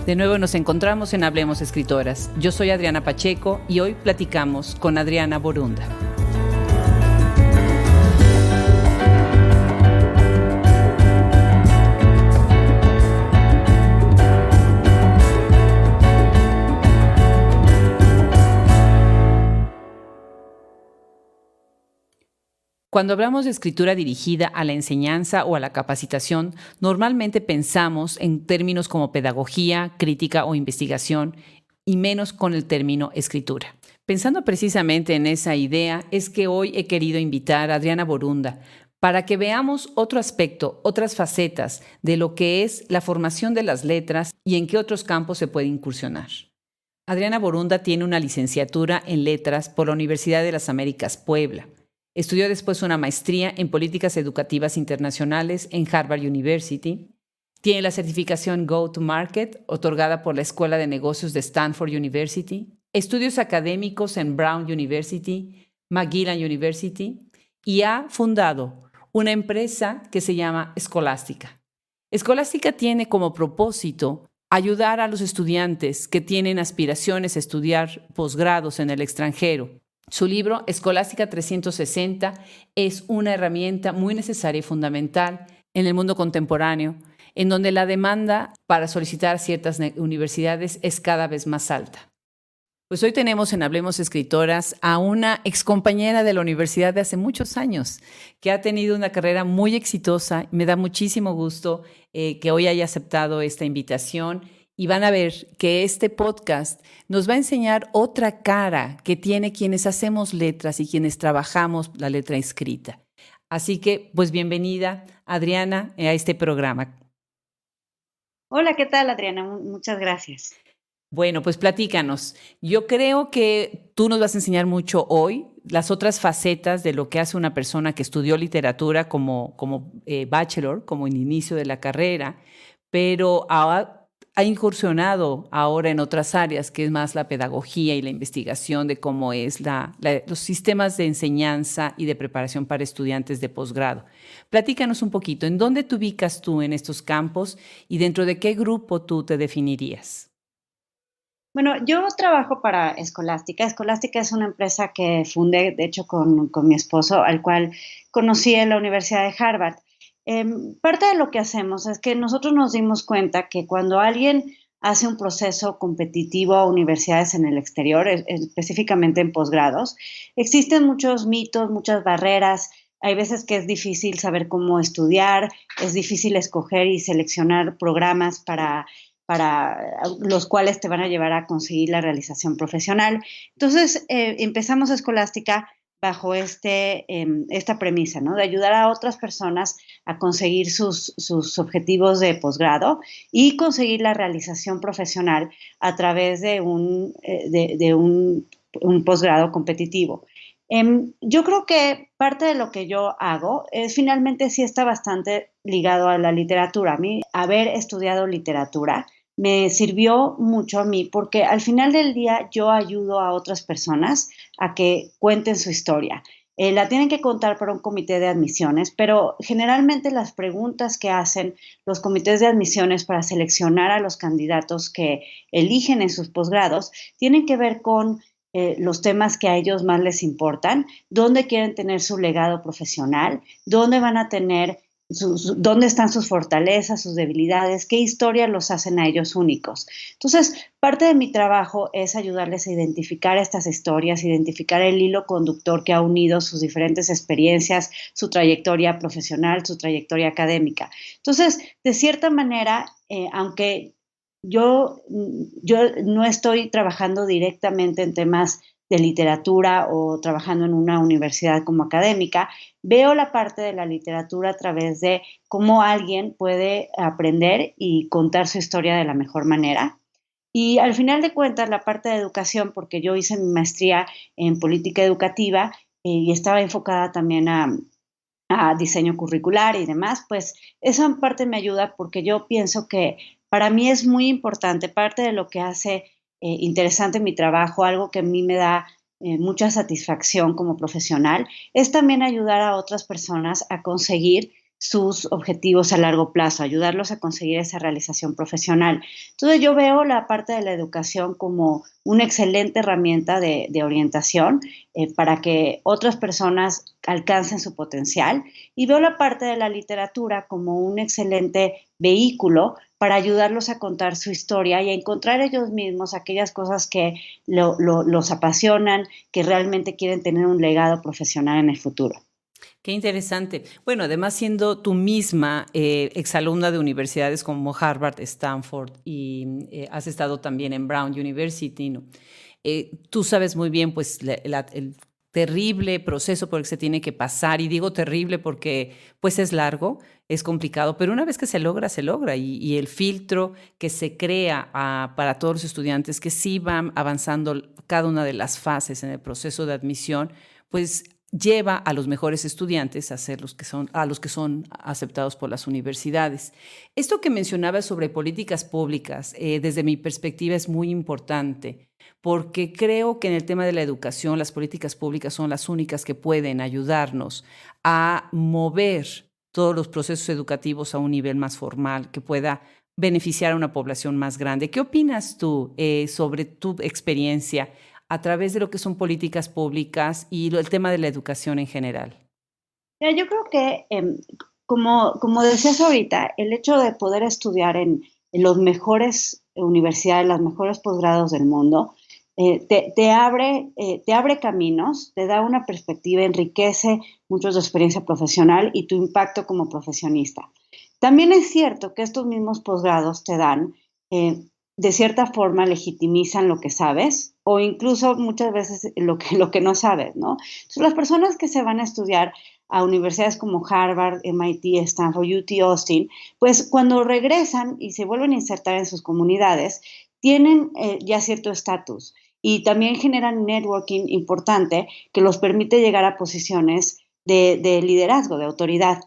De nuevo nos encontramos en Hablemos Escritoras. Yo soy Adriana Pacheco y hoy platicamos con Adriana Borunda. Cuando hablamos de escritura dirigida a la enseñanza o a la capacitación, normalmente pensamos en términos como pedagogía, crítica o investigación, y menos con el término escritura. Pensando precisamente en esa idea, es que hoy he querido invitar a Adriana Borunda para que veamos otro aspecto, otras facetas de lo que es la formación de las letras y en qué otros campos se puede incursionar. Adriana Borunda tiene una licenciatura en letras por la Universidad de las Américas, Puebla. Estudió después una maestría en políticas educativas internacionales en Harvard University. Tiene la certificación Go to Market, otorgada por la Escuela de Negocios de Stanford University. Estudios académicos en Brown University, Magellan University. Y ha fundado una empresa que se llama Escolástica. Escolástica tiene como propósito ayudar a los estudiantes que tienen aspiraciones a estudiar posgrados en el extranjero. Su libro, Escolástica 360, es una herramienta muy necesaria y fundamental en el mundo contemporáneo, en donde la demanda para solicitar ciertas universidades es cada vez más alta. Pues hoy tenemos en Hablemos Escritoras a una excompañera de la universidad de hace muchos años, que ha tenido una carrera muy exitosa. Me da muchísimo gusto que hoy haya aceptado esta invitación. Y van a ver que este podcast nos va a enseñar otra cara que tiene quienes hacemos letras y quienes trabajamos la letra escrita. Así que, pues bienvenida, Adriana, a este programa. Hola, ¿qué tal, Adriana? Muchas gracias. Bueno, pues platícanos. Yo creo que tú nos vas a enseñar mucho hoy las otras facetas de lo que hace una persona que estudió literatura como bachelor, como en inicio de la carrera, pero ha incursionado ahora en otras áreas, que es más la pedagogía y la investigación de cómo es los sistemas de enseñanza y de preparación para estudiantes de posgrado. Platícanos un poquito, ¿en dónde te ubicas tú en estos campos y dentro de qué grupo tú te definirías? Bueno, yo trabajo para Escolástica. Escolástica es una empresa que fundé, de hecho, con mi esposo, al cual conocí en la Universidad de Harvard. Parte de lo que hacemos es que nosotros nos dimos cuenta que cuando alguien hace un proceso competitivo a universidades en el exterior, específicamente en posgrados, existen muchos mitos, muchas barreras. Hay veces que es difícil saber cómo estudiar, es difícil escoger y seleccionar programas para los cuales te van a llevar a conseguir la realización profesional. Entonces, empezamos Escolástica bajo esta premisa, ¿no? De ayudar a otras personas a conseguir sus objetivos de posgrado y conseguir la realización profesional a través de un posgrado competitivo. Yo creo que parte de lo que yo hago es finalmente sí está bastante ligado a la literatura. A mí, haber estudiado literatura me sirvió mucho a mí porque al final del día yo ayudo a otras personas a que cuenten su historia. La tienen que contar para un comité de admisiones, pero generalmente las preguntas que hacen los comités de admisiones para seleccionar a los candidatos que eligen en sus posgrados tienen que ver con los temas que a ellos más les importan, dónde quieren tener su legado profesional, dónde van a tener dónde están sus fortalezas, sus debilidades, qué historias los hacen a ellos únicos. Entonces, parte de mi trabajo es ayudarles a identificar estas historias, identificar el hilo conductor que ha unido sus diferentes experiencias, su trayectoria profesional, su trayectoria académica. Entonces, de cierta manera, aunque yo no estoy trabajando directamente en temas de literatura o trabajando en una universidad como académica, veo la parte de la literatura a través de cómo alguien puede aprender y contar su historia de la mejor manera. Y al final de cuentas, la parte de educación, porque yo hice mi maestría en política educativa y estaba enfocada también a diseño curricular y demás, pues esa parte me ayuda porque yo pienso que para mí es muy importante, parte de lo que hace interesante mi trabajo, algo que a mí me da mucha satisfacción como profesional, es también ayudar a otras personas a conseguir sus objetivos a largo plazo, ayudarlos a conseguir esa realización profesional. Entonces yo veo la parte de la educación como una excelente herramienta de orientación para que otras personas alcancen su potencial y veo la parte de la literatura como un excelente vehículo para ayudarlos a contar su historia y a encontrar ellos mismos aquellas cosas que los apasionan, que realmente quieren tener un legado profesional en el futuro. Qué interesante. Bueno, además siendo tú misma exalumna de universidades como Harvard, Stanford y has estado también en Brown University, ¿no? Tú sabes muy bien pues el terrible proceso por el que se tiene que pasar, y digo terrible porque pues es largo, es complicado, pero una vez que se logra, y el filtro que se crea para todos los estudiantes que sí van avanzando cada una de las fases en el proceso de admisión, pues lleva a los mejores estudiantes a ser a los que son aceptados por las universidades. Esto que mencionabas sobre políticas públicas, desde mi perspectiva es muy importante, porque creo que en el tema de la educación las políticas públicas son las únicas que pueden ayudarnos a mover todos los procesos educativos a un nivel más formal, que pueda beneficiar a una población más grande. ¿Qué opinas tú sobre tu experiencia a través de lo que son políticas públicas y el tema de la educación en general? Mira, yo creo que, como decías ahorita, el hecho de poder estudiar en las mejores universidades, los mejores posgrados del mundo, te abre caminos, te da una perspectiva, enriquece mucho tu experiencia profesional y tu impacto como profesionista. También es cierto que estos mismos posgrados te dan, de cierta forma, legitimizan lo que sabes o incluso muchas veces lo que no sabes, ¿no? Entonces, las personas que se van a estudiar a universidades como Harvard, MIT, Stanford, UT Austin, pues cuando regresan y se vuelven a insertar en sus comunidades, tienen ya cierto estatus y también generan networking importante que los permite llegar a posiciones de liderazgo, de autoridad.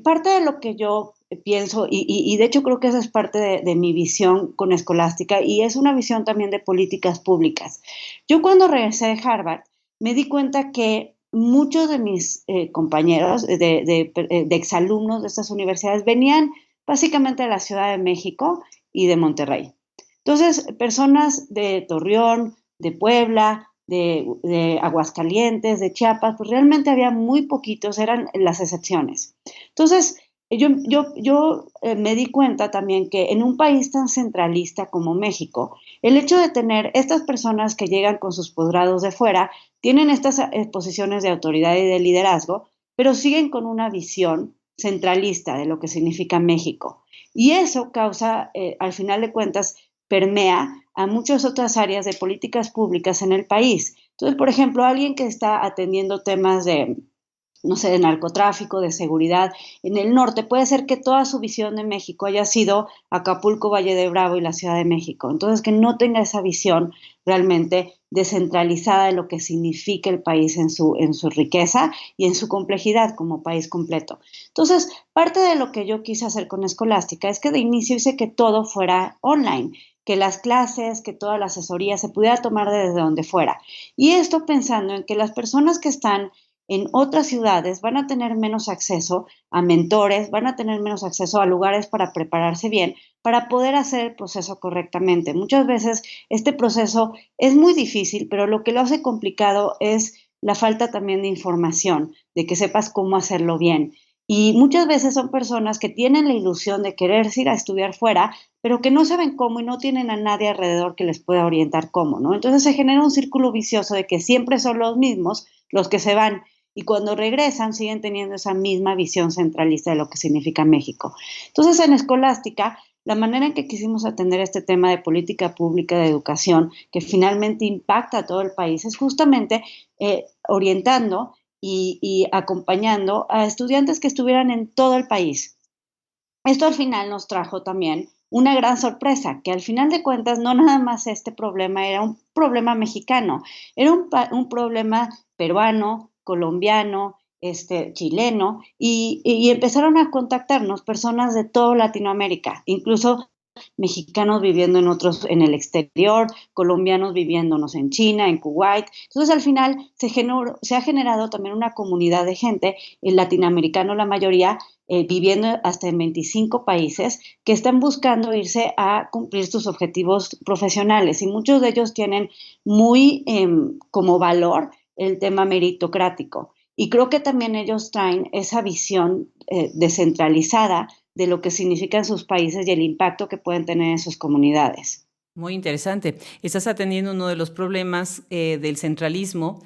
Parte de lo que yo pienso, y de hecho creo que esa es parte de mi visión con Escolástica, y es una visión también de políticas públicas. Yo cuando regresé de Harvard me di cuenta que muchos de mis compañeros, de exalumnos de estas universidades, venían básicamente de la Ciudad de México y de Monterrey. Entonces, personas de Torreón, de Puebla, de Aguascalientes, de Chiapas, pues realmente había muy poquitos, eran las excepciones. Entonces, yo me di cuenta también que en un país tan centralista como México, el hecho de tener estas personas que llegan con sus posgrados de fuera, tienen estas posiciones de autoridad y de liderazgo, pero siguen con una visión centralista de lo que significa México. Y eso causa, al final de cuentas, permea a muchas otras áreas de políticas públicas en el país. Entonces, por ejemplo, alguien que está atendiendo temas de, no sé, de narcotráfico, de seguridad en el norte, puede ser que toda su visión de México haya sido Acapulco, Valle de Bravo y la Ciudad de México. Entonces, que no tenga esa visión realmente descentralizada de lo que significa el país en su riqueza y en su complejidad como país completo. Entonces, parte de lo que yo quise hacer con Escolástica es que de inicio hice que todo fuera online, que las clases, que toda la asesoría se pudiera tomar desde donde fuera. Y esto pensando en que las personas que están en otras ciudades van a tener menos acceso a mentores, van a tener menos acceso a lugares para prepararse bien, para poder hacer el proceso correctamente. Muchas veces este proceso es muy difícil, pero lo que lo hace complicado es la falta también de información, de que sepas cómo hacerlo bien. Y muchas veces son personas que tienen la ilusión de querer ir a estudiar fuera, pero que no saben cómo y no tienen a nadie alrededor que les pueda orientar cómo, ¿no? Entonces se genera un círculo vicioso de que siempre son los mismos los que se van y cuando regresan siguen teniendo esa misma visión centralista de lo que significa México. Entonces, en Escolástica, la manera en que quisimos atender este tema de política pública de educación, que finalmente impacta a todo el país, es justamente orientando y acompañando a estudiantes que estuvieran en todo el país. Esto al final nos trajo también una gran sorpresa, que al final de cuentas no nada más este problema era un problema mexicano, era un problema peruano, colombiano, chileno, y empezaron a contactarnos personas de toda Latinoamérica, incluso mexicanos viviendo en otros, en el exterior, colombianos viviéndonos en China, en Kuwait. Entonces, al final se ha generado también una comunidad de gente, el latinoamericano la mayoría, viviendo hasta en 25 países, que están buscando irse a cumplir sus objetivos profesionales. Y muchos de ellos tienen muy como valor el tema meritocrático. Y creo que también ellos traen esa visión descentralizada de lo que significan sus países y el impacto que pueden tener en sus comunidades. Muy interesante. Estás atendiendo uno de los problemas del centralismo,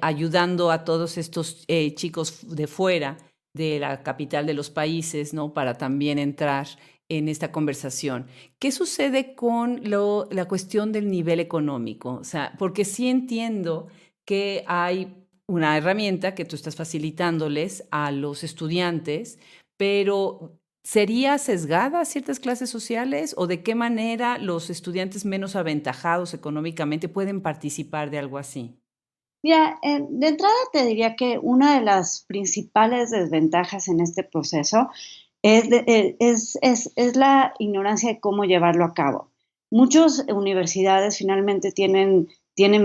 ayudando a todos estos chicos de fuera de la capital de los países, ¿no? Para también entrar en esta conversación. ¿Qué sucede con la cuestión del nivel económico? O sea, porque sí entiendo que hay una herramienta que tú estás facilitándoles a los estudiantes, pero ¿sería sesgada a ciertas clases sociales o de qué manera los estudiantes menos aventajados económicamente pueden participar de algo así? Mira, de entrada te diría que una de las principales desventajas en este proceso es la ignorancia de cómo llevarlo a cabo. Muchas universidades finalmente tienen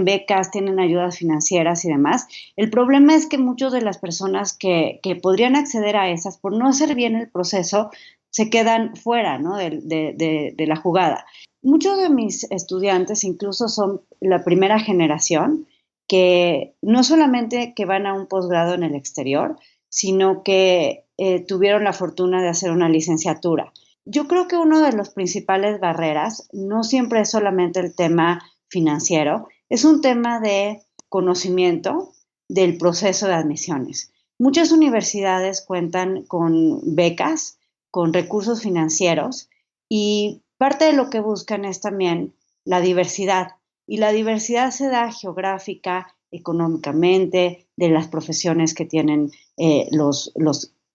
becas, tienen ayudas financieras y demás. El problema es que muchas de las personas que podrían acceder a esas, por no hacer bien el proceso, se quedan fuera, ¿no? de la jugada. Muchos de mis estudiantes incluso son la primera generación que no solamente que van a un posgrado en el exterior, sino que tuvieron la fortuna de hacer una licenciatura. Yo creo que una de las principales barreras no siempre es solamente el tema financiero, es un tema de conocimiento del proceso de admisiones. Muchas universidades cuentan con becas, con recursos financieros y parte de lo que buscan es también la diversidad. Y la diversidad se da geográfica, económicamente, de las profesiones que tienen los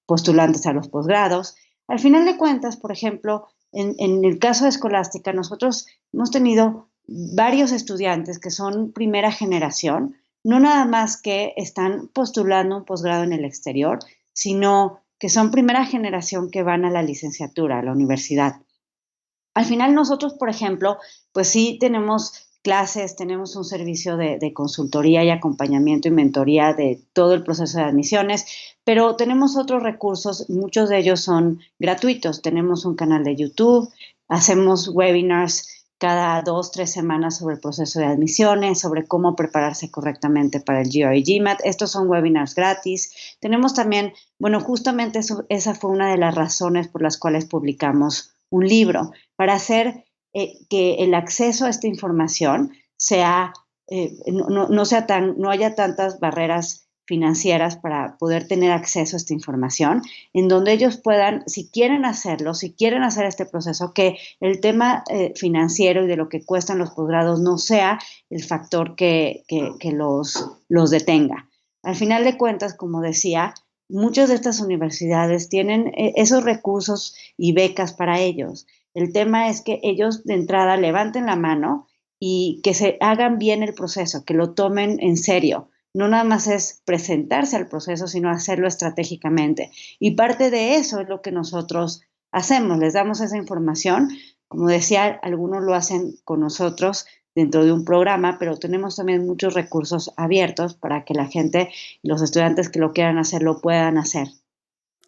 postulantes a los posgrados. Al final de cuentas, por ejemplo, en el caso de Escolástica, nosotros hemos tenido varios estudiantes que son primera generación, no nada más que están postulando un posgrado en el exterior, sino que son primera generación que van a la licenciatura, a la universidad. Al final nosotros, por ejemplo, pues sí tenemos clases, tenemos un servicio de consultoría y acompañamiento y mentoría de todo el proceso de admisiones, pero tenemos otros recursos, muchos de ellos son gratuitos. Tenemos un canal de YouTube, hacemos webinars cada 2, 3 semanas sobre el proceso de admisiones, sobre cómo prepararse correctamente para el GRE GMAT. Estos son webinars gratis. Tenemos también, bueno, justamente esa fue una de las razones por las cuales publicamos un libro, para hacer que el acceso a esta información sea, no haya tantas barreras financieras para poder tener acceso a esta información, en donde ellos puedan, si quieren hacerlo, si quieren hacer este proceso, que el tema financiero y de lo que cuestan los posgrados no sea el factor que los detenga. Al final de cuentas, como decía, muchas de estas universidades tienen esos recursos y becas para ellos. El tema es que ellos de entrada levanten la mano y que se hagan bien el proceso, que lo tomen en serio. No nada más es presentarse al proceso, sino hacerlo estratégicamente. Y parte de eso es lo que nosotros hacemos, les damos esa información. Como decía, algunos lo hacen con nosotros dentro de un programa, pero tenemos también muchos recursos abiertos para que la gente, los estudiantes que lo quieran hacer, lo puedan hacer.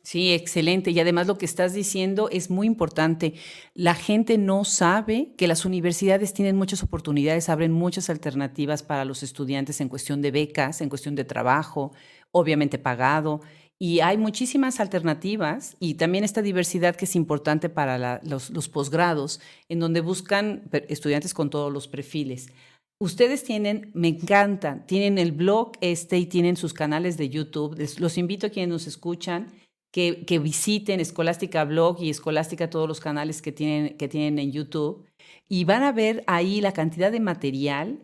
Sí, excelente. Y además lo que estás diciendo es muy importante. La gente no sabe que las universidades tienen muchas oportunidades, abren muchas alternativas para los estudiantes en cuestión de becas, en cuestión de trabajo, obviamente pagado. Y hay muchísimas alternativas y también esta diversidad que es importante para los posgrados, en donde buscan estudiantes con todos los perfiles. Ustedes tienen, me encantan, tienen el blog y tienen sus canales de YouTube. Los invito a quienes nos escuchan que visiten Escolástica Blog y Escolástica todos los canales que tienen en YouTube y van a ver ahí la cantidad de material.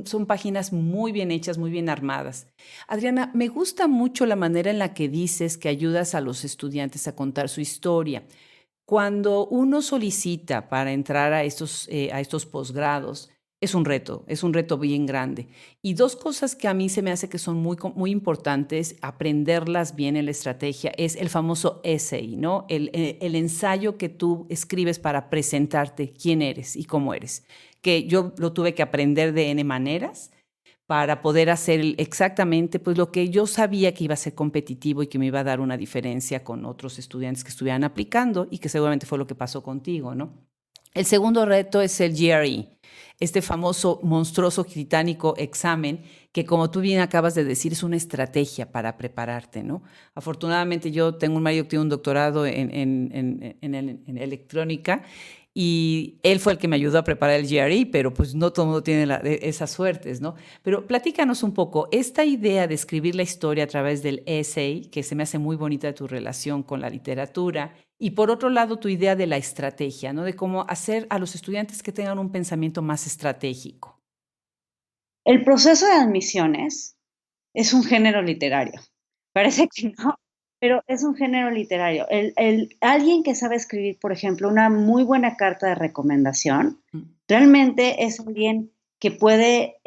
Son páginas muy bien hechas, muy bien armadas. Adriana, me gusta mucho la manera en la que dices que ayudas a los estudiantes a contar su historia. Cuando uno solicita para entrar a estos posgrados, es un reto bien grande. Y dos cosas que a mí se me hace que son muy importantes, aprenderlas bien en la estrategia, es el famoso essay, ¿no? El ensayo que tú escribes para presentarte quién eres y cómo eres, que yo lo tuve que aprender de N maneras para poder hacer exactamente pues lo que yo sabía que iba a ser competitivo y que me iba a dar una diferencia con otros estudiantes que estuvieran aplicando y que seguramente fue lo que pasó contigo, ¿no? El segundo reto es el GRE, este famoso monstruoso titánico examen que, como tú bien acabas de decir, es una estrategia para prepararte, ¿no? Afortunadamente yo tengo un marido que tiene un doctorado en electrónica y él fue el que me ayudó a preparar el GRE, pero pues no todo el mundo tiene esas suertes, ¿no? Pero platícanos un poco, esta idea de escribir la historia a través del essay, que se me hace muy bonita de tu relación con la literatura, y por otro lado tu idea de la estrategia, ¿no? De cómo hacer a los estudiantes que tengan un pensamiento más estratégico. El proceso de admisiones es un género literario. Parece que no, pero es un género literario. Alguien que sabe escribir, por ejemplo, una muy buena carta de recomendación, realmente es alguien que puede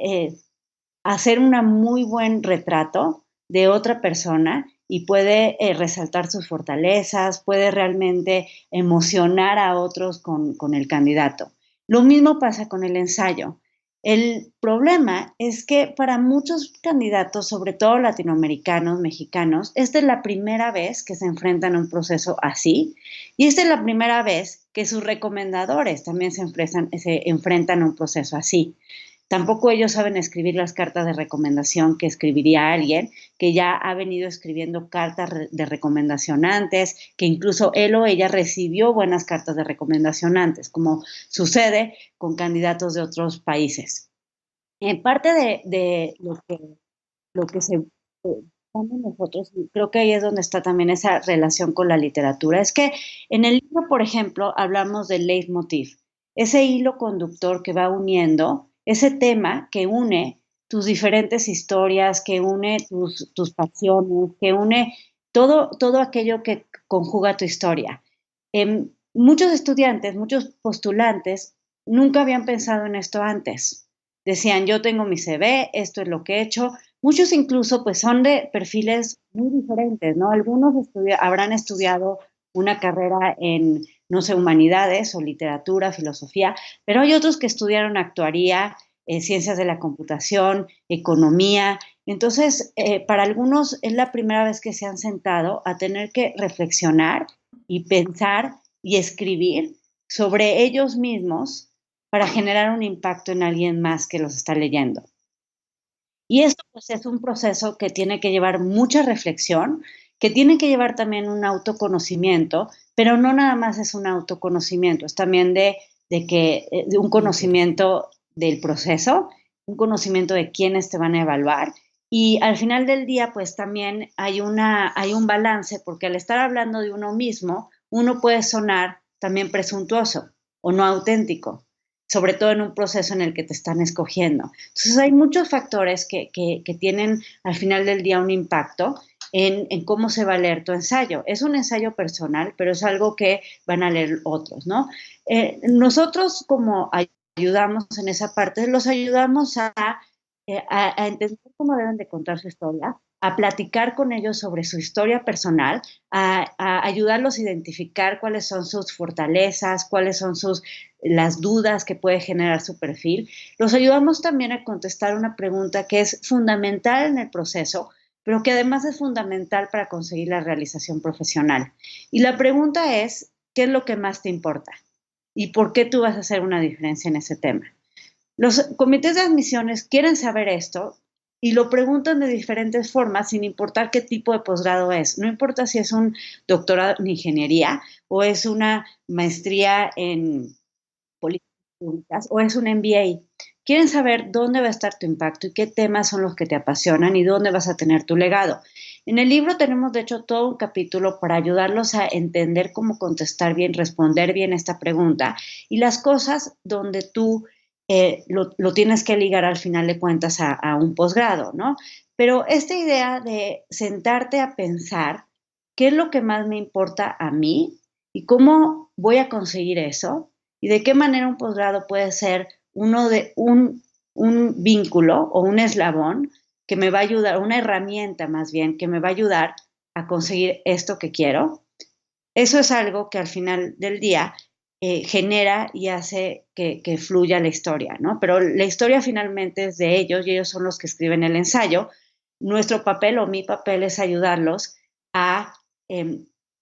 hacer un muy buen retrato de otra persona y puede resaltar sus fortalezas, puede realmente emocionar a otros con el candidato. Lo mismo pasa con el ensayo. El problema es que para muchos candidatos, sobre todo latinoamericanos, mexicanos, esta es la primera vez que se enfrentan a un proceso así y esta es la primera vez que sus recomendadores también se enfrentan a un proceso así. Tampoco ellos saben escribir las cartas de recomendación que escribiría alguien que ya ha venido escribiendo cartas de recomendación antes, que incluso él o ella recibió buenas cartas de recomendación antes, como sucede con candidatos de otros países. En parte de lo que se nosotros, creo que ahí es donde está también esa relación con la literatura, es que en el libro, por ejemplo, hablamos del leitmotiv, ese hilo conductor que va uniendo, ese tema que une tus diferentes historias, que une tus pasiones, que une todo aquello que conjuga tu historia. Muchos estudiantes, muchos postulantes, nunca habían pensado en esto antes. Decían, yo tengo mi CV, esto es lo que he hecho. Muchos incluso pues son de perfiles muy diferentes, ¿no? Algunos habrán estudiado una carrera en, no sé, humanidades o literatura, filosofía, pero hay otros que estudiaron actuaría, ciencias de la computación, economía. Entonces, para algunos es la primera vez que se han sentado a tener que reflexionar y pensar y escribir sobre ellos mismos para generar un impacto en alguien más que los está leyendo. Y esto pues es un proceso que tiene que llevar mucha reflexión, que tiene que llevar también un autoconocimiento, pero no nada más es un autoconocimiento, es también de un conocimiento del proceso, un conocimiento de quiénes te van a evaluar. Y al final del día, pues también hay un balance, porque al estar hablando de uno mismo, uno puede sonar también presuntuoso o no auténtico, sobre todo en un proceso en el que te están escogiendo. Entonces hay muchos factores que tienen al final del día un impacto en cómo se va a leer tu ensayo. Es un ensayo personal, pero es algo que van a leer otros, ¿no? Nosotros como ayudamos en esa parte, los ayudamos a entender cómo deben de contar su historia, a platicar con ellos sobre su historia personal, a ayudarlos a identificar cuáles son sus fortalezas, cuáles son las dudas que puede generar su perfil. Los ayudamos también a contestar una pregunta que es fundamental en el proceso, pero que además es fundamental para conseguir la realización profesional. Y la pregunta es, ¿qué es lo que más te importa? ¿Y por qué tú vas a hacer una diferencia en ese tema? Los comités de admisiones quieren saber esto y lo preguntan de diferentes formas sin importar qué tipo de posgrado es. No importa si es un doctorado en ingeniería o es una maestría en políticas públicas o es un MBA. Quieren saber dónde va a estar tu impacto y qué temas son los que te apasionan y dónde vas a tener tu legado. En el libro tenemos, de hecho, todo un capítulo para ayudarlos a entender cómo contestar bien, responder bien esta pregunta y las cosas donde tú lo tienes que ligar al final de cuentas a un posgrado, ¿no? Pero esta idea de sentarte a pensar qué es lo que más me importa a mí y cómo voy a conseguir eso y de qué manera un posgrado puede ser un vínculo o un eslabón que me va a ayudar, una herramienta más bien, que me va a ayudar a conseguir esto que quiero. Eso es algo que al final del día genera y hace que fluya la historia, ¿no? Pero la historia finalmente es de ellos y ellos son los que escriben el ensayo. Nuestro papel o mi papel es ayudarlos a, eh,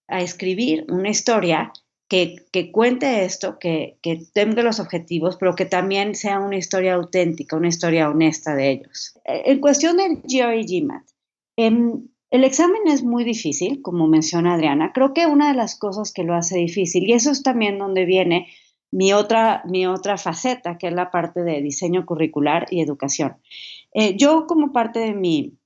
a escribir una historia que cuente esto, que tenga los objetivos, pero que también sea una historia auténtica, una historia honesta de ellos. En cuestión del GRE GMAT, el examen es muy difícil, como menciona Adriana. Creo que una de las cosas que lo hace difícil, y eso es también donde viene mi otra faceta, que es la parte de diseño curricular y educación. Yo, como parte de mi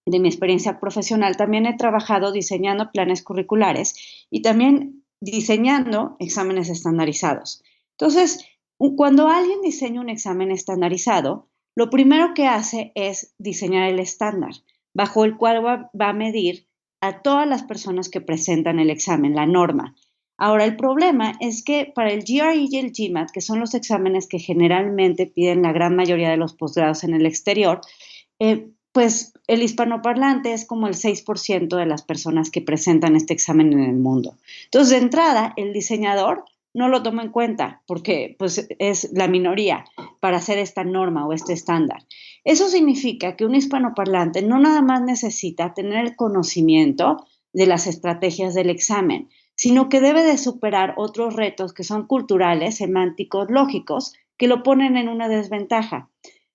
experiencia profesional, también he trabajado diseñando planes curriculares y también diseñando exámenes estandarizados. Entonces, cuando alguien diseña un examen estandarizado, lo primero que hace es diseñar el estándar, bajo el cual va a medir a todas las personas que presentan el examen, la norma. Ahora, el problema es que para el GRE y el GMAT, que son los exámenes que generalmente piden la gran mayoría de los posgrados en el exterior, pues el hispanoparlante es como el 6% de las personas que presentan este examen en el mundo. Entonces, de entrada, el diseñador no lo toma en cuenta porque pues, es la minoría para hacer esta norma o este estándar. Eso significa que un hispanoparlante no nada más necesita tener el conocimiento de las estrategias del examen, sino que debe de superar otros retos que son culturales, semánticos, lógicos, que lo ponen en una desventaja.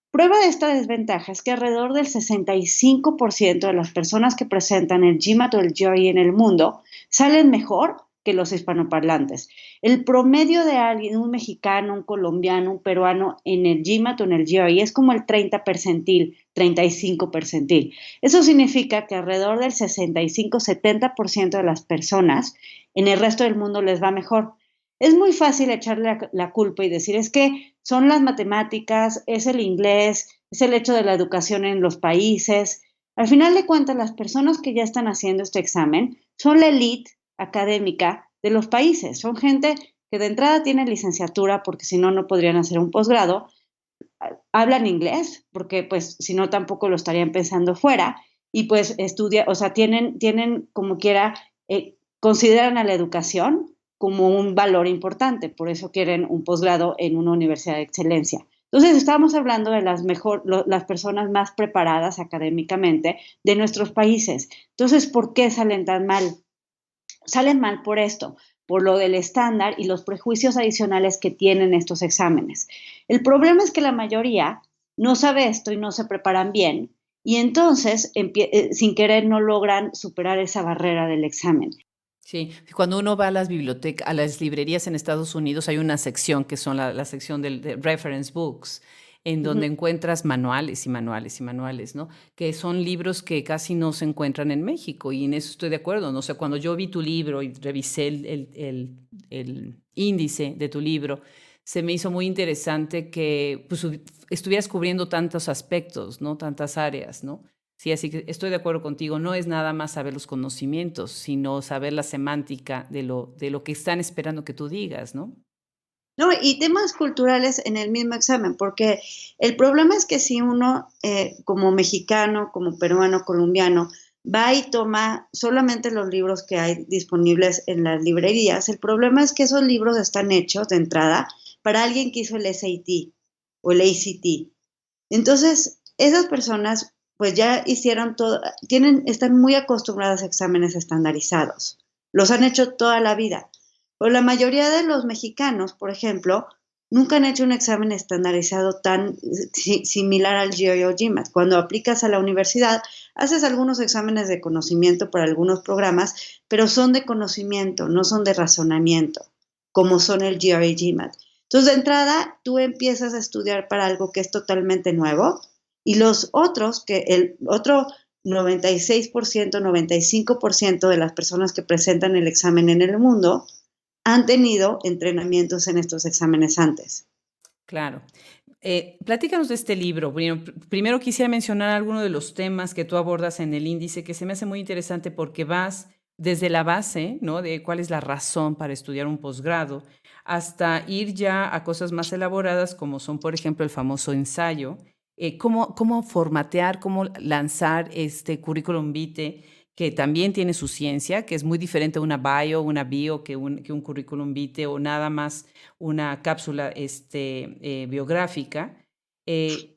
Prueba de esta desventaja es que alrededor del 65% de las personas que presentan el GMAT o el GRE en el mundo salen mejor que los hispanoparlantes. El promedio de alguien, un mexicano, un colombiano, un peruano en el GMAT o en el GRE es como el 30 percentil, 35 percentil. Eso significa que alrededor del 65-70% de las personas en el resto del mundo les va mejor. Es muy fácil echarle la culpa y decir, es que son las matemáticas, es el inglés, es el hecho de la educación en los países. Al final de cuentas, las personas que ya están haciendo este examen son la élite académica de los países. Son gente que de entrada tiene licenciatura, porque si no, no podrían hacer un posgrado. Hablan inglés, porque pues si no, tampoco lo estarían pensando fuera. Y pues o sea, tienen como quiera, consideran a la educación como un valor importante, por eso quieren un posgrado en una universidad de excelencia. Entonces, estamos hablando de las personas más preparadas académicamente de nuestros países. Entonces, ¿por qué salen tan mal? Salen mal por esto, por lo del estándar y los prejuicios adicionales que tienen estos exámenes. El problema es que la mayoría no sabe esto y no se preparan bien, y entonces, sin querer, no logran superar esa barrera del examen. Sí, cuando uno va a las bibliotecas, a las librerías en Estados Unidos, hay una sección que son la sección de reference books, en Uh donde -huh. encuentras manuales y manuales y manuales, ¿no? Que son libros que casi no se encuentran en México, y en eso estoy de acuerdo, ¿no? O sea, cuando yo vi tu libro y revisé el índice de tu libro, se me hizo muy interesante que pues, estuvieras cubriendo tantos aspectos, ¿no? Tantas áreas, ¿no? Sí, así que estoy de acuerdo contigo. No es nada más saber los conocimientos, sino saber la semántica de lo que están esperando que tú digas, ¿no? No, y temas culturales en el mismo examen, porque el problema es que si uno, como mexicano, como peruano, colombiano, va y toma solamente los libros que hay disponibles en las librerías, el problema es que esos libros están hechos de entrada para alguien que hizo el SAT o el ACT. Entonces, esas personas pues ya hicieron todo, están muy acostumbradas a exámenes estandarizados. Los han hecho toda la vida. Pero la mayoría de los mexicanos, por ejemplo, nunca han hecho un examen estandarizado tan similar al GRE o GMAT. Cuando aplicas a la universidad, haces algunos exámenes de conocimiento para algunos programas, pero son de conocimiento, no son de razonamiento, como son el GRE y GMAT. Entonces, de entrada, tú empiezas a estudiar para algo que es totalmente nuevo y los otros, que el otro 96%, 95% de las personas que presentan el examen en el mundo han tenido entrenamientos en estos exámenes antes. Claro. Platícanos de este libro. Primero quisiera mencionar algunos de los temas que tú abordas en el índice, que se me hace muy interesante porque vas desde la base, ¿no? De cuál es la razón para estudiar un posgrado, hasta ir ya a cosas más elaboradas como son, por ejemplo, el famoso ensayo, cómo formatear, cómo lanzar este currículum vitae, que también tiene su ciencia, que es muy diferente a una bio que un currículum vitae o nada más una cápsula biográfica.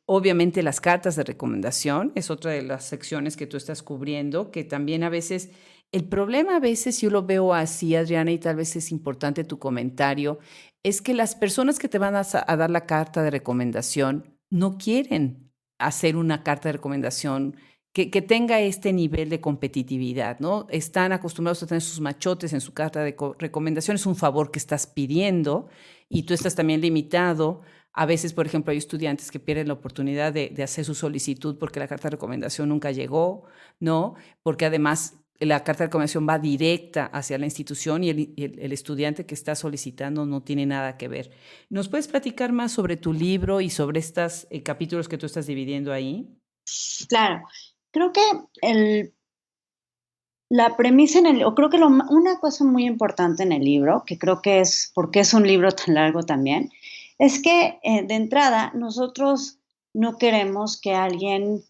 Obviamente las cartas de recomendación es otra de las secciones que tú estás cubriendo, que también a veces, el problema a veces yo lo veo así, Adriana, y tal vez es importante tu comentario, es que las personas que te van a dar la carta de recomendación no quieren hacer una carta de recomendación que tenga este nivel de competitividad, ¿no? Están acostumbrados a tener sus machotes en su carta de recomendación, es un favor que estás pidiendo y tú estás también limitado. A veces, por ejemplo, hay estudiantes que pierden la oportunidad de hacer su solicitud porque la carta de recomendación nunca llegó, ¿no? Porque además la carta de recomendación va directa hacia la institución y el estudiante que está solicitando no tiene nada que ver. ¿Nos puedes platicar más sobre tu libro y sobre estos capítulos que tú estás dividiendo ahí? Claro, creo que la premisa o creo que una cosa muy importante en el libro, que creo que es porque es un libro tan largo también, es que de entrada nosotros no queremos que alguien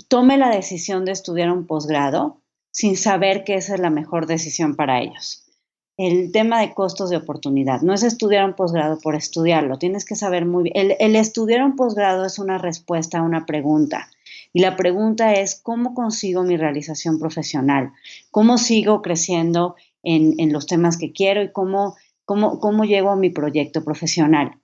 tome la decisión de estudiar un posgrado sin saber que esa es la mejor decisión para ellos. El tema de costos de oportunidad. No es estudiar un posgrado por estudiarlo. Tienes que saber muy bien. El estudiar un posgrado es una respuesta a una pregunta. Y la pregunta es, ¿cómo consigo mi realización profesional? ¿Cómo sigo creciendo en los temas que quiero y cómo llego a mi proyecto profesional?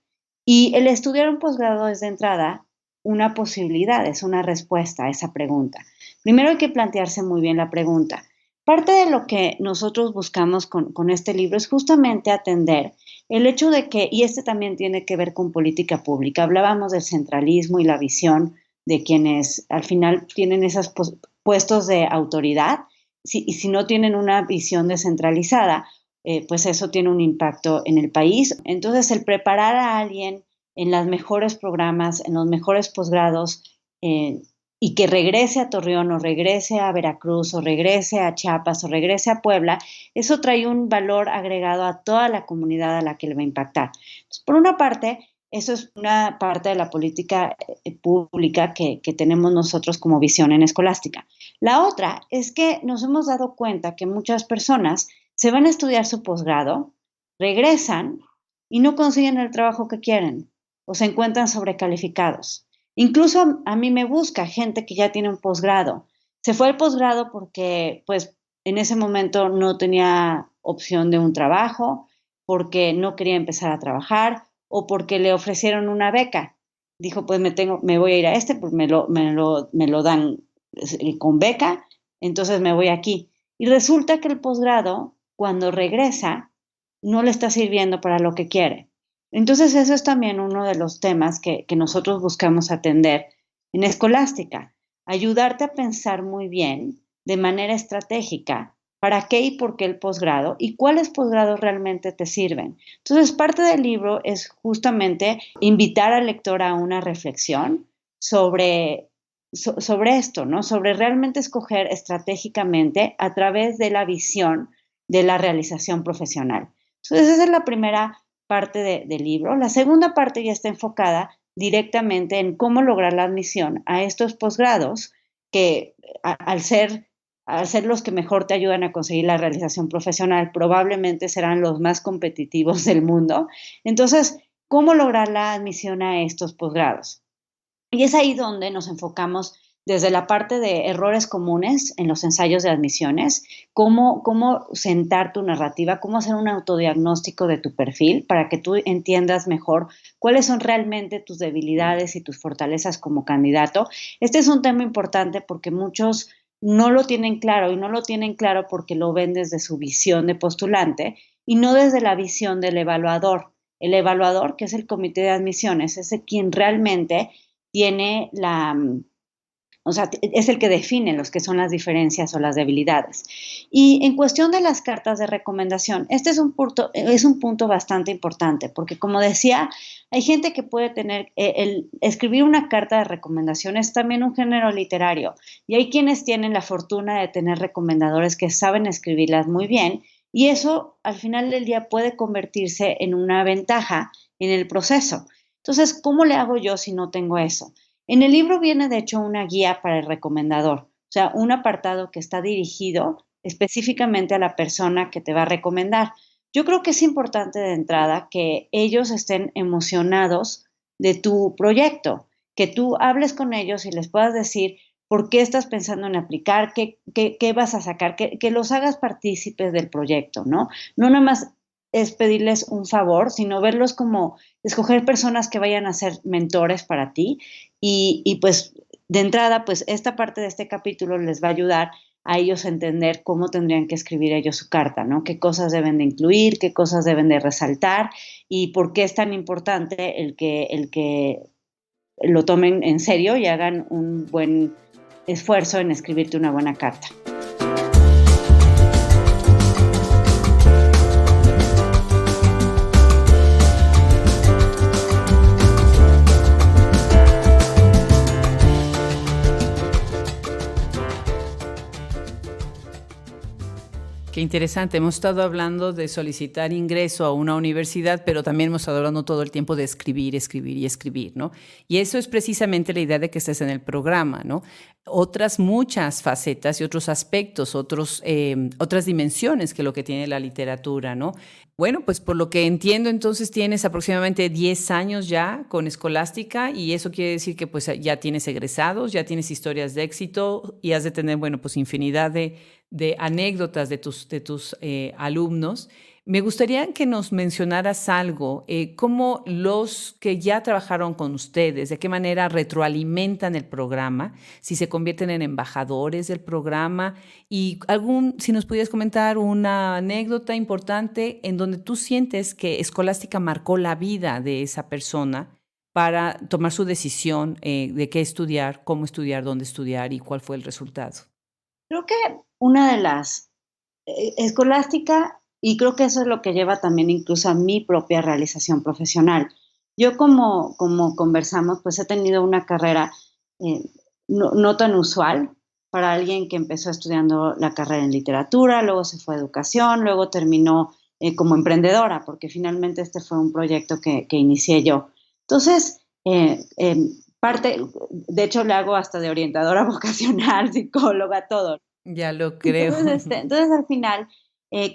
Y el estudiar un posgrado es de entrada una posibilidad, es una respuesta a esa pregunta. Primero hay que plantearse muy bien la pregunta. Parte de lo que nosotros buscamos con este libro es justamente atender el hecho de que, y este también tiene que ver con política pública, hablábamos del centralismo y la visión de quienes al final tienen esos puestos de autoridad, y si no tienen una visión descentralizada, pues eso tiene un impacto en el país. Entonces, el preparar a alguien en los mejores programas, en los mejores posgrados, y que regrese a Torreón o regrese a Veracruz o regrese a Chiapas o regrese a Puebla, eso trae un valor agregado a toda la comunidad a la que le va a impactar. Entonces, por una parte, eso es una parte de la política pública que tenemos nosotros como visión en Escolástica. La otra es que nos hemos dado cuenta que muchas personas se van a estudiar su posgrado, regresan y no consiguen el trabajo que quieren o se encuentran sobrecalificados. Incluso a mí me busca gente que ya tiene un posgrado. Se fue al posgrado porque, pues, en ese momento no tenía opción de un trabajo, porque no quería empezar a trabajar o porque le ofrecieron una beca. Dijo, pues me voy a ir a pues me lo dan con beca, entonces me voy aquí. Y resulta que el posgrado, cuando regresa, no le está sirviendo para lo que quiere. Entonces, eso es también uno de los temas que nosotros buscamos atender en Escolástica, ayudarte a pensar muy bien, de manera estratégica, para qué y por qué el posgrado y cuáles posgrados realmente te sirven. Entonces, parte del libro es justamente invitar al lector a una reflexión sobre esto, ¿no? Sobre realmente escoger estratégicamente a través de la visión de la realización profesional. Entonces, esa es la primera parte del libro. La segunda parte ya está enfocada directamente en cómo lograr la admisión a estos posgrados que al ser los que mejor te ayudan a conseguir la realización profesional, probablemente serán los más competitivos del mundo. Entonces, ¿cómo lograr la admisión a estos posgrados? Y es ahí donde nos enfocamos desde la parte de errores comunes en los ensayos de admisiones, cómo sentar tu narrativa, cómo hacer un autodiagnóstico de tu perfil para que tú entiendas mejor cuáles son realmente tus debilidades y tus fortalezas como candidato. Este es un tema importante porque muchos no lo tienen claro y no lo tienen claro porque lo ven desde su visión de postulante y no desde la visión del evaluador. El evaluador, que es el comité de admisiones, es quien realmente tiene O sea, es el que define los que son las diferencias o las debilidades. Y en cuestión de las cartas de recomendación, este es un punto bastante importante, porque como decía, hay gente que puede tener, escribir una carta de recomendación es también un género literario, y hay quienes tienen la fortuna de tener recomendadores que saben escribirlas muy bien, y eso al final del día puede convertirse en una ventaja en el proceso. Entonces, ¿cómo le hago yo si no tengo eso? En el libro viene, de hecho, una guía para el recomendador, o sea, un apartado que está dirigido específicamente a la persona que te va a recomendar. Yo creo que es importante de entrada que ellos estén emocionados de tu proyecto, que tú hables con ellos y les puedas decir por qué estás pensando en aplicar, qué vas a sacar, que los hagas partícipes del proyecto, ¿no? No nada más es pedirles un favor, sino verlos como escoger personas que vayan a ser mentores para ti pues de entrada, pues esta parte de este capítulo les va a ayudar a ellos a entender cómo tendrían que escribir ellos su carta, ¿no? Qué cosas deben de incluir, qué cosas deben de resaltar y por qué es tan importante el que lo tomen en serio y hagan un buen esfuerzo en escribirte una buena carta. Qué interesante. Hemos estado hablando de solicitar ingreso a una universidad, pero también hemos estado hablando todo el tiempo de escribir, escribir y escribir, ¿no? Y eso es precisamente la idea de que estés en el programa, ¿no? Otras muchas facetas y otros aspectos, otras dimensiones que lo que tiene la literatura, ¿no? Bueno, pues por lo que entiendo, entonces tienes aproximadamente 10 años ya con Escolástica y eso quiere decir que pues ya tienes egresados, ya tienes historias de éxito y has de tener, bueno, pues infinidad de anécdotas de tus alumnos. Me gustaría que nos mencionaras algo, cómo los que ya trabajaron con ustedes, de qué manera retroalimentan el programa, si se convierten en embajadores del programa y si nos pudieras comentar una anécdota importante en donde tú sientes que Escolástica marcó la vida de esa persona para tomar su decisión de qué estudiar, cómo estudiar, dónde estudiar y cuál fue el resultado. Creo que una de las Escolástica, y creo que eso es lo que lleva también incluso a mi propia realización profesional. Yo como conversamos, pues he tenido una carrera no tan usual para alguien que empezó estudiando la carrera en literatura, luego se fue a educación, luego terminó como emprendedora, porque finalmente este fue un proyecto que inicié yo. Entonces, parte, de hecho le hago hasta de orientadora vocacional, psicóloga, todo. Ya lo creo. Entonces al final,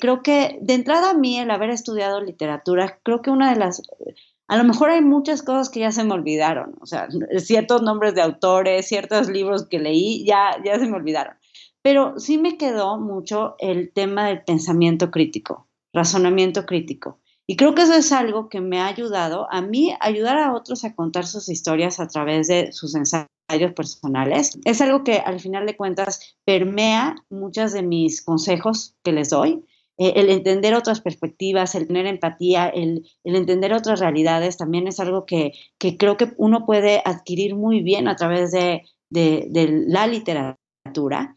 creo que de entrada a mí, el haber estudiado literatura, creo que a lo mejor hay muchas cosas que ya se me olvidaron, o sea, ciertos nombres de autores, ciertos libros que leí, ya se me olvidaron. Pero sí me quedó mucho el tema del pensamiento crítico, razonamiento crítico. Y creo que eso es algo que me ha ayudado a mí, ayudar a otros a contar sus historias a través de sus ensayos personales. Es algo que al final de cuentas permea muchos de mis consejos que les doy. El entender otras perspectivas, el tener empatía, el entender otras realidades también es algo que creo que uno puede adquirir muy bien a través de la literatura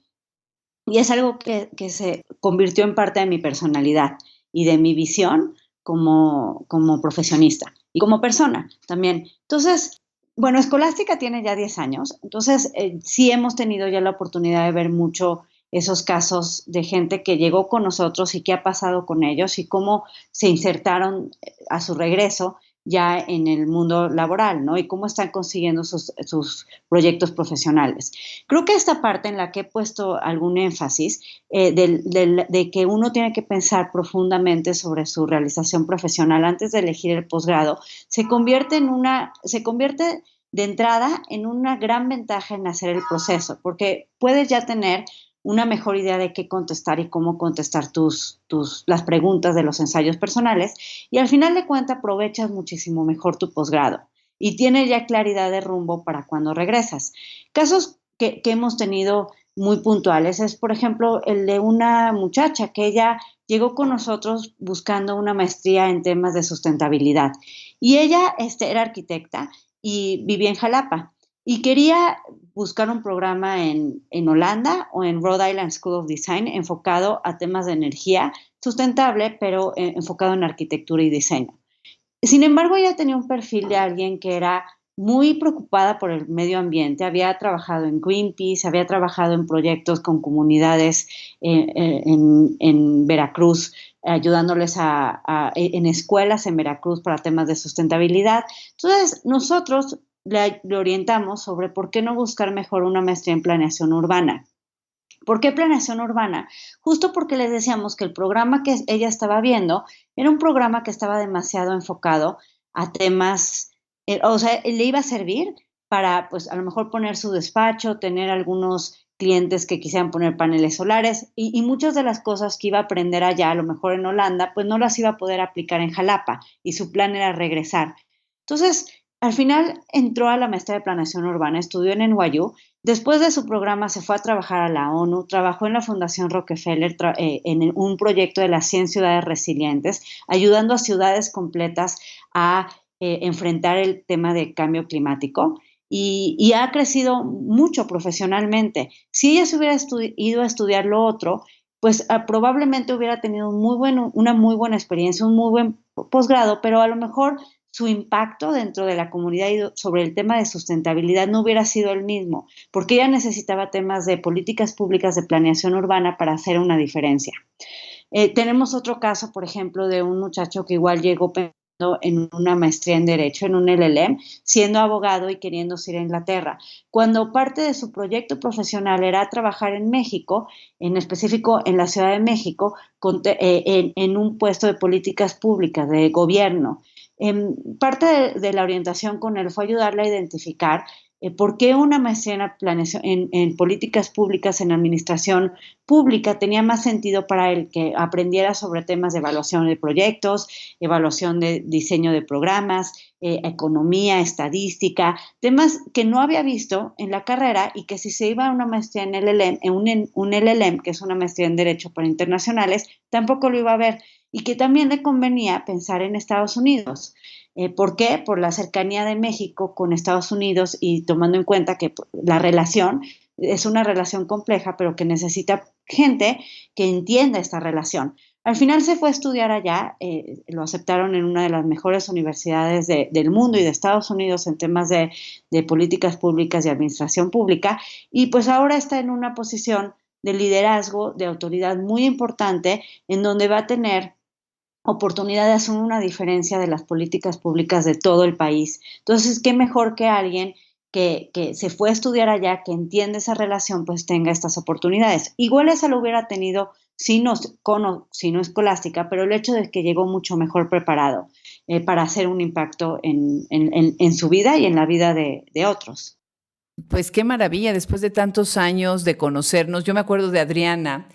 y es algo que se convirtió en parte de mi personalidad y de mi visión como profesionista y como persona también. Entonces, bueno, Escolástica tiene ya 10 años, entonces sí hemos tenido ya la oportunidad de ver mucho esos casos de gente que llegó con nosotros y qué ha pasado con ellos y cómo se insertaron a su regreso ya en el mundo laboral, ¿no? Y cómo están consiguiendo sus proyectos profesionales. Creo que esta parte en la que he puesto algún énfasis de que uno tiene que pensar profundamente sobre su realización profesional antes de elegir el posgrado, se convierte de entrada en una gran ventaja en hacer el proceso, porque puedes ya tener una mejor idea de qué contestar y cómo contestar las preguntas de los ensayos personales y al final de cuentas aprovechas muchísimo mejor tu posgrado y tienes ya claridad de rumbo para cuando regresas. Casos que hemos tenido muy puntuales es, por ejemplo, el de una muchacha que ella llegó con nosotros buscando una maestría en temas de sustentabilidad y ella era arquitecta y vivía en Jalapa. y quería buscar un programa en Holanda o en Rhode Island School of Design enfocado a temas de energía sustentable, pero enfocado en arquitectura y diseño. Sin embargo, ella tenía un perfil de alguien que era muy preocupada por el medio ambiente, había trabajado en Greenpeace, había trabajado en proyectos con comunidades en Veracruz, ayudándoles en escuelas en Veracruz para temas de sustentabilidad. Entonces, nosotros le orientamos sobre por qué no buscar mejor una maestría en planeación urbana. ¿Por qué planeación urbana? Justo porque les decíamos que el programa que ella estaba viendo era un programa que estaba demasiado enfocado a temas, o sea, le iba a servir para, pues, a lo mejor poner su despacho, tener algunos clientes que quisieran poner paneles solares y muchas de las cosas que iba a aprender allá, a lo mejor en Holanda, pues no las iba a poder aplicar en Jalapa y su plan era regresar. Entonces, al final entró a la maestría de planeación urbana, estudió en NYU. Después de su programa se fue a trabajar a la ONU, trabajó en la Fundación Rockefeller en un proyecto de las 100 ciudades resilientes, ayudando a ciudades completas a enfrentar el tema de cambio climático y ha crecido mucho profesionalmente. Si ella se hubiera ido a estudiar lo otro, pues probablemente hubiera tenido una muy buena experiencia, un muy buen posgrado, pero a lo mejor su impacto dentro de la comunidad y sobre el tema de sustentabilidad no hubiera sido el mismo, porque ella necesitaba temas de políticas públicas de planeación urbana para hacer una diferencia. Tenemos otro caso, por ejemplo, de un muchacho que igual llegó pensando en una maestría en Derecho, en un LLM, siendo abogado y queriéndose ir a Inglaterra. Cuando parte de su proyecto profesional era trabajar en México, en específico en la Ciudad de México, en un puesto de políticas públicas, de gobierno. Parte de la orientación con él fue ayudarle a identificar por qué una maestría en políticas públicas, en administración pública, tenía más sentido para él que aprendiera sobre temas de evaluación de proyectos, evaluación de diseño de programas, economía, estadística, temas que no había visto en la carrera y que si se iba a una maestría en LLM, un LLM, que es una maestría en Derecho para Internacionales, tampoco lo iba a ver y que también le convenía pensar en Estados Unidos. ¿Por qué? Por la cercanía de México con Estados Unidos y tomando en cuenta que la relación es una relación compleja, pero que necesita gente que entienda esta relación. Al final se fue a estudiar allá, lo aceptaron en una de las mejores universidades del mundo y de Estados Unidos en temas de políticas públicas y administración pública, y pues ahora está en una posición de liderazgo, de autoridad muy importante, en donde va a tener oportunidad de hacer una diferencia de las políticas públicas de todo el país. Entonces, qué mejor que alguien que se fue a estudiar allá, que entiende esa relación, pues tenga estas oportunidades. Igual esa lo hubiera tenido si no escolástica, pero el hecho de que llegó mucho mejor preparado para hacer un impacto en su vida y en la vida de otros. Pues qué maravilla, después de tantos años de conocernos. Yo me acuerdo de Adriana,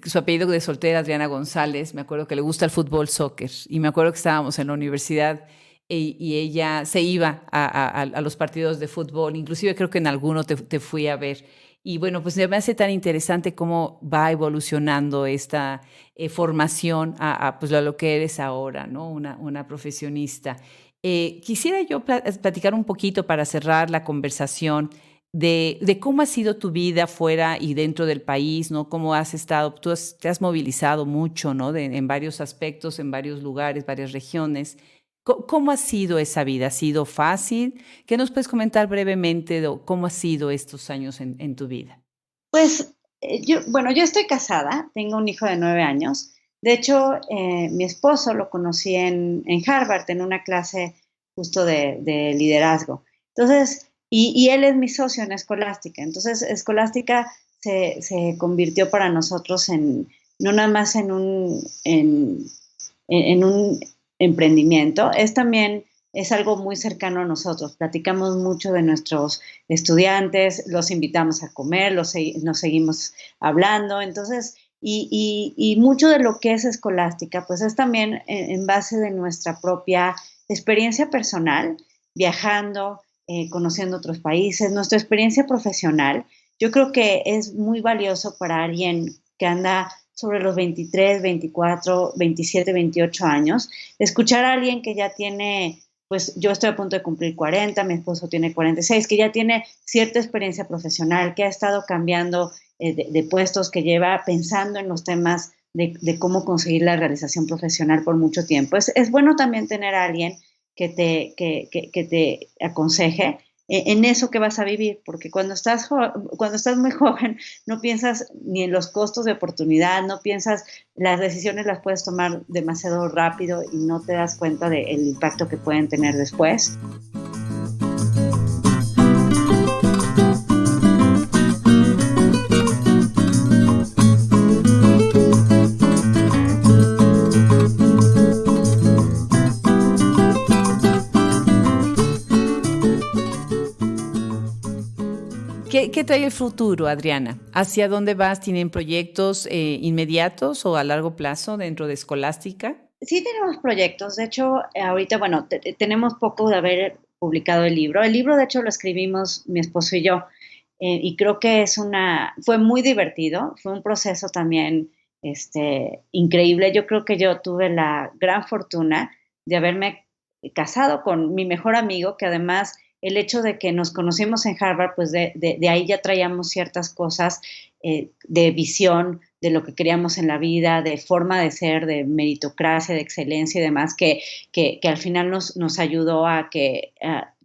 su apellido de soltera, Adriana González, me acuerdo que le gusta el fútbol, soccer, y me acuerdo que estábamos en la universidad y ella se iba a los partidos de fútbol, inclusive creo que en alguno te fui a ver. Y bueno, pues me hace tan interesante cómo va evolucionando esta formación pues, a lo que eres ahora, ¿no? Una profesionista. Quisiera yo platicar un poquito para cerrar la conversación de cómo ha sido tu vida fuera y dentro del país, ¿no? Cómo has estado, te has movilizado mucho, ¿no? En varios aspectos, en varios lugares, varias regiones. ¿Cómo ha sido esa vida? ¿Ha sido fácil? ¿Qué nos puedes comentar brevemente de cómo ha sido estos años en tu vida? Pues yo estoy casada, tengo un hijo de 9 años. De hecho, mi esposo lo conocí en Harvard, en una clase justo de liderazgo. Entonces, y él es mi socio en Escolástica. Entonces, Escolástica se convirtió para nosotros no nada más en un emprendimiento, es algo muy cercano a nosotros. Platicamos mucho de nuestros estudiantes, los invitamos a comer, nos seguimos hablando. Entonces, y mucho de lo que es Escolástica, pues es también en base de nuestra propia experiencia personal, viajando, conociendo otros países, nuestra experiencia profesional. Yo creo que es muy valioso para alguien que anda sobre los 23, 24, 27, 28 años, escuchar a alguien que ya tiene pues yo estoy a punto de cumplir 40, mi esposo tiene 46, que ya tiene cierta experiencia profesional, que ha estado cambiando de puestos, que lleva pensando en los temas de cómo conseguir la realización profesional por mucho tiempo. Es bueno también tener a alguien que te aconseje en eso que vas a vivir, porque cuando estás muy joven no piensas ni en los costos de oportunidad, no piensas, las decisiones las puedes tomar demasiado rápido y no te das cuenta del impacto que pueden tener después. ¿Qué trae el futuro, Adriana? ¿Hacia dónde vas? ¿Tienen proyectos inmediatos o a largo plazo dentro de Escolástica? Sí tenemos proyectos, de hecho, ahorita, bueno, tenemos poco de haber publicado el libro. El libro, de hecho, lo escribimos mi esposo y yo, y creo que fue muy divertido, fue un proceso también increíble. Yo creo que yo tuve la gran fortuna de haberme casado con mi mejor amigo, que además el hecho de que nos conocimos en Harvard, pues de ahí ya traíamos ciertas cosas de visión de lo que queríamos en la vida, de forma de ser, de meritocracia, de excelencia y demás, que al final nos ayudó a que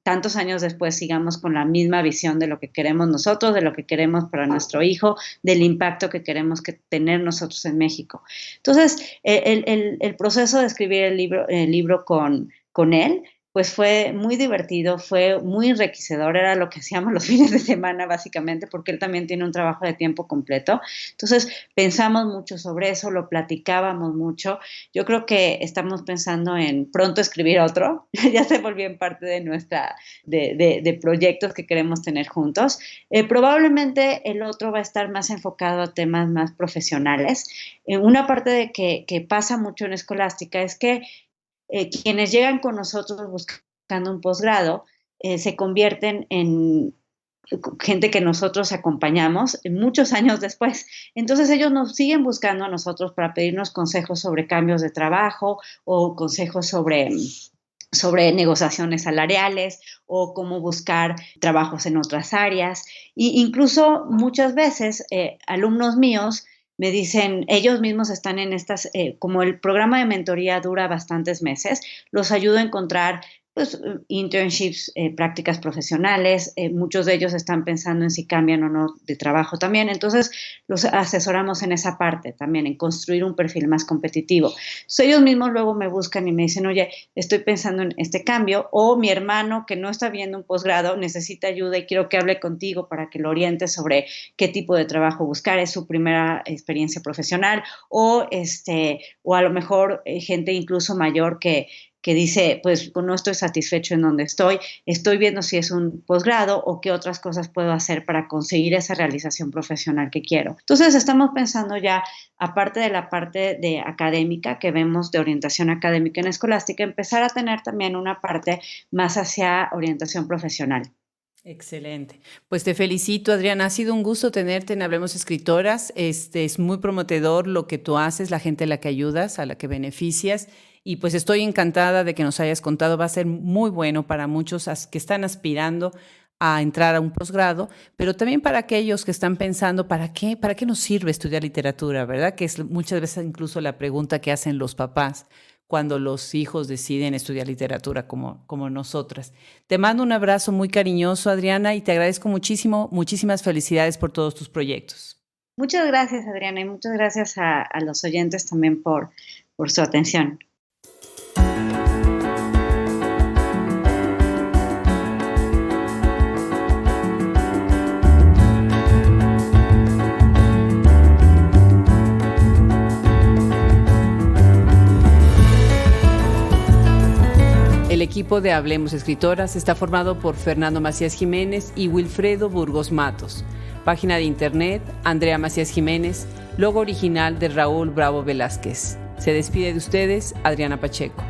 tantos años después sigamos con la misma visión de lo que queremos nosotros, de lo que queremos para nuestro hijo, del impacto que queremos tener nosotros en México. Entonces, el proceso de escribir el libro con él, pues fue muy divertido, fue muy enriquecedor, era lo que hacíamos los fines de semana básicamente, porque él también tiene un trabajo de tiempo completo. Entonces pensamos mucho sobre eso, lo platicábamos mucho. Yo creo que estamos pensando en pronto escribir otro, ya se volvió en parte de de proyectos que queremos tener juntos. Probablemente el otro va a estar más enfocado a temas más profesionales. Una parte de que pasa mucho en Escolástica es que quienes llegan con nosotros buscando un posgrado se convierten en gente que nosotros acompañamos muchos años después. Entonces ellos nos siguen buscando a nosotros para pedirnos consejos sobre cambios de trabajo o consejos sobre negociaciones salariales o cómo buscar trabajos en otras áreas. Incluso muchas veces alumnos míos me dicen, ellos mismos están en como el programa de mentoría dura bastantes meses, los ayudo a encontrar pues, internships, prácticas profesionales, muchos de ellos están pensando en si cambian o no de trabajo también, entonces los asesoramos en esa parte también, en construir un perfil más competitivo. Entonces, ellos mismos luego me buscan y me dicen, oye, estoy pensando en este cambio, o mi hermano que no está viendo un posgrado necesita ayuda y quiero que hable contigo para que lo orientes sobre qué tipo de trabajo buscar, es su primera experiencia profesional, o a lo mejor gente incluso mayor que dice, pues no estoy satisfecho en donde estoy viendo si es un posgrado o qué otras cosas puedo hacer para conseguir esa realización profesional que quiero. Entonces estamos pensando ya, aparte de la parte de académica que vemos de orientación académica en Escolástica, empezar a tener también una parte más hacia orientación profesional. Excelente. Pues te felicito, Adriana. Ha sido un gusto tenerte en Hablemos Escritoras. Es muy prometedor lo que tú haces, la gente a la que ayudas, a la que beneficias. Y pues estoy encantada de que nos hayas contado. Va a ser muy bueno para muchos que están aspirando a entrar a un posgrado, pero también para aquellos que están pensando, ¿para qué nos sirve estudiar literatura? ¿Verdad? Que es muchas veces incluso la pregunta que hacen los papás cuando los hijos deciden estudiar literatura como nosotras. Te mando un abrazo muy cariñoso, Adriana, y te agradezco muchísimo, muchísimas felicidades por todos tus proyectos. Muchas gracias, Adriana, y muchas gracias a los oyentes también por su atención. El equipo de Hablemos Escritoras está formado por Fernando Macías Jiménez y Wilfredo Burgos Matos. Página de internet, Andrea Macías Jiménez. Logo original de Raúl Bravo Velázquez. Se despide de ustedes, Adriana Pacheco.